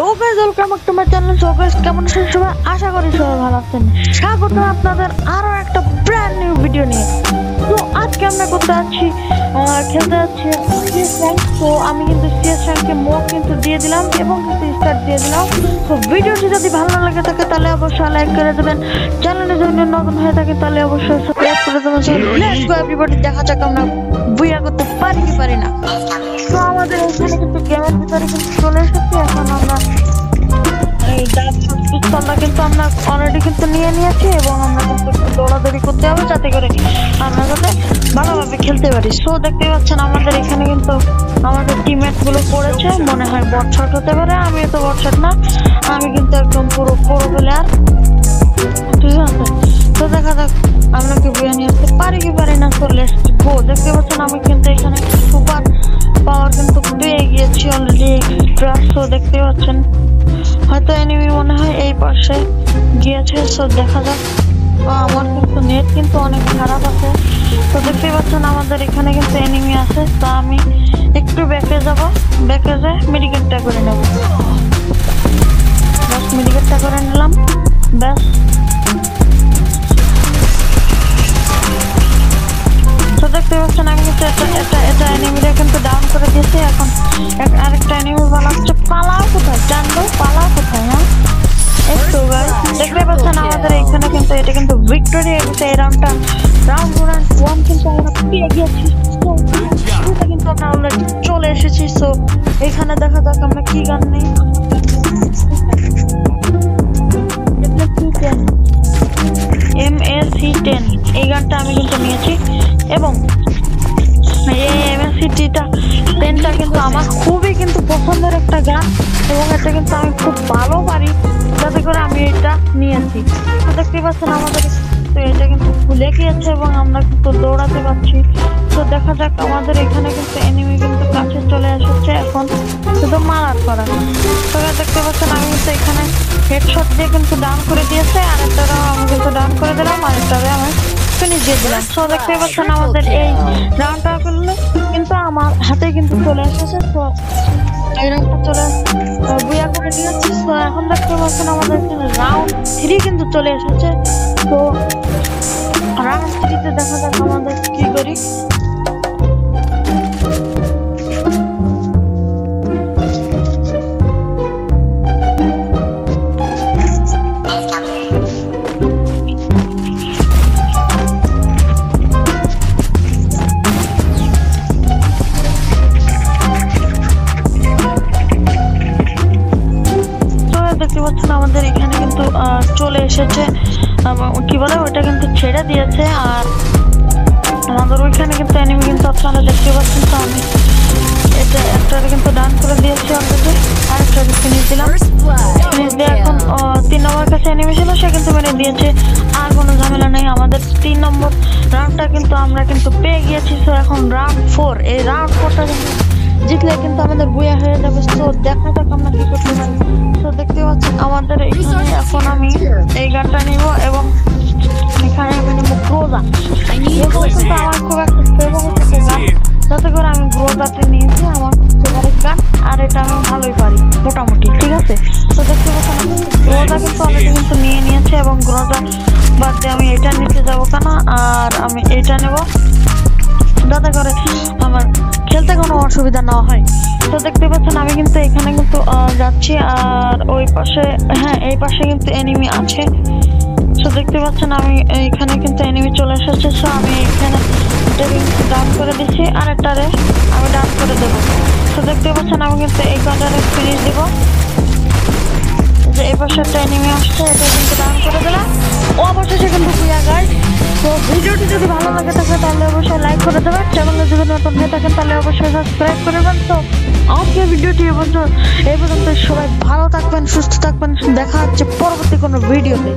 তো guys welcome back to my channel. So guys কেমন আছেন সবাই? আশা করি সবাই ভালো আছেন। স্বাগত আপনাদের আরো একটা ব্র্যান্ড নিউ ভিডিও নিয়ে। তো আজকে আমরা করতে যাচ্ছি খেলতে যাচ্ছি সিএস র্যাঙ্ক। তো আমি কিন্তু সিএস র্যাঙ্কে মোড কিন্তু দিয়ে দিলাম এবং কিন্তু স্টার্ট দিয়ে দিলাম। তো ভিডিওটি যদি ভালো লাগে থাকে তাহলে অবশ্যই লাইক করে দেবেন। চ্যানেলে যদি নতুন হয়ে থাকে তাহলে অবশ্যই সাবস্ক্রাইব করে দেবেন। লেটস গো এভরিবডি, দেখা যাক আমরা বুইয়া করতে পারি কি পারি না। তো আমাদের এখানে কিন্তু গেমের ভিতরে কিন্তু চলে এসেছি। এখন আমরা এই পিস্তলটা কিন্তু আমরা অলরেডি কিন্তু নিয়ে নিয়েছি এবং আমরা কিন্তু একটু দৌড়াদৌড়ি করতে হবে যাতে করে আমরা যাতে ভালোভাবে খেলতে পারি। সো দেখতে পাচ্ছেন আমাদের এখানে কিন্তু আমাদের টিমমেট গুলো পড়েছে, মনে হয় বটশট হতে পারে। আমি তো বটশট না, আমি কিন্তু একদম পুরো প্লেয়ার, ঠিক আছে। তো দেখা যাক আমরা কি বুয়ে নিয়ে আসতে পারি কি পারি না। তো লেটস গো। দেখতে পাচ্ছেন আমি কিন্তু এখানে সুপার পাওয়ার কিন্তু পেয়ে গিয়েছি অলরেডি এক্সট্রা। সো দেখতে পাচ্ছেন হয়তো এনিমি মনে হয় এই পাশে গিয়েছে। সো দেখা যাক। আমার কিন্তু নেট কিন্তু অনেক খারাপ আছে। তো দেখতে পাচ্ছেন আমাদের এখানে কিন্তু এনিমি আছে। তো আমি একটু ব্যাকে যাব, ব্যাকে যে মেডিকেটটা করে নেব। ব্যাস মেডিকেটটা করে নিলাম, ব্যাস। তো দেখতে পাচ্ছেন আমি কিন্তু এটা এনিমিটা কিন্তু ডাউন করে দিয়েছি। এখন আরেকটা এনিমি বানাচ্ছে। পালাও কোথায় জানবো, পালাও কোথায়? হ্যাঁ একটু গাইস দেখতে পাচ্ছেন আমাদের এখানে কিন্তু এটা কিন্তু ভিক্টোরি হয়েছে। এই রাউন্ডটা রাউন্ড 1 কিন্তু আমরা পেয়ে গেছি। এটা কিন্তু আমরা অলরেডি চলে এসেছি। সো এখানে দেখা যাক আমরা কি গান নেই। MAC-10 এই গানটা আমি কিন্তু নিয়েছি এবং এই MAC-10টা কিন্তু আমার খুবই কিন্তু পছন্দের একটা গান এবং এটা কিন্তু আমি খুব ভালো পারি, যাতে করে আমি এটা নিয়েছি। তো দেখতে পাচ্ছেন আমাদের তো এটা কিন্তু খুলে গিয়েছে এবং আমরা কিন্তু দৌড়াতে পারছি। তো দেখা যাক আমাদের এখানে কিন্তু এনিমি কিন্তু কাছে চলে এসেছে। এখন শুধু মারার করা। তো দেখতে পাচ্ছেন আমি কিন্তু এখানে হেডশট দিয়ে কিন্তু ডাউন করে দিয়েছে, আর একটাও আমি কিন্তু ডাউন করে দিলাম, আর একটারে আমি ফিনিশ দিয়ে দিলাম। তো দেখতে পাচ্ছেন আমাদের এই রাউন্ডটা করলে কিন্তু আমার হাতে কিন্তু চলে এসেছে। তো এই রাউন্ডটা চলে বুয়া করে দিয়েছি। তো এখন দেখতে পাচ্ছেন আমাদের এখানে রাউন্ড 3 কিন্তু চলে এসেছে। তো রাউন্ড 3-তে দেখা যাক আমাদের কি করি। আমাদের এখানে কিন্তু চলে এসেছে, কি বলে ওটা কিন্তু ছেড়ে দিয়েছে। আর আমাদের ওইখানে কিন্তু এনিমি কিন্তু আপনারা দেখতে পাচ্ছেন। তো আমি এটা একটারে কিন্তু ডাউন করে দিয়েছি অলরেডি, আর একটা ফিনিশ দিলাম। ফিনিশ দিয়ে এখন 3 নম্বর কাছে এনিমি ছিল, সে কিন্তু মেরে দিয়েছে। আর কোনো ঝামেলা নেই। আমাদের 3 নম্বর রাউন্ডটা কিন্তু আমরা কিন্তু পেয়ে গিয়েছি। তো এখন রাউন্ড 4, এই রাউন্ড 4টা কিন্তু জিতলে কিন্তু আমাদের বুয়া হয়ে যাবে। তো দেখা যাক আমরা কি করতে পারি। তো দেখতে পাচ্ছেন আমাদের এখানে এখন আমি এই গানটা নিব এবং এখানে আমি নিব গ্রোজা। কিন্তু আমার খুব একটা ফেভারিট গান, যাতে করে আমি গ্রোজাটা নিয়েছি। আমার ফেভারিট গান, আর এটা আমি ভালোই পারি মোটামুটি, ঠিক আছে। তো দেখতে পাচ্ছেন গ্রোজা কিন্তু অলরেডি কিন্তু নিয়ে নিয়েছে এবং গ্রোজা বাদ দিয়ে আমি এটা নিতে যাবো কেন, আর আমি এটা নেব যাতে করে আমার খেলতে কোনো অসুবিধা না হয়। তো দেখতে পাচ্ছেন আমি কিন্তু এখানে কিন্তু যাচ্ছি, আর ওই পাশে, হ্যাঁ এই পাশে কিন্তু এনিমি আছে। তো দেখতে পাচ্ছেন আমি এখানে কিন্তু এনিমি চলে এসেছে। সো আমি এখানে ডাউন করে দিচ্ছি, আর একটারে আমি ডাউন করে দেবো। তো দেখতে পাচ্ছেন আমি কিন্তু এই কাটারে ফিনিশ দিব। যে এই পাশে একটা এনিমি আসছে, এটা কিন্তু ডাউন করে দিলাম। অবশেষে কিন্তু বুয়া গাইস। তো ভিডিওটি যদি ভালো লাগে থাকে তাহলে অবশ্যই লাইক করে দেবেন। চ্যানেলে যদি নতুন হয়ে থাকেন তাহলে অবশ্যই সাবস্ক্রাইব করে দেবেন। তো আজকের ভিডিওটি এই পর্যন্ত। সবাই ভালো থাকবেন, সুস্থ থাকবেন। দেখা হচ্ছে পরবর্তী কোনো ভিডিওতে।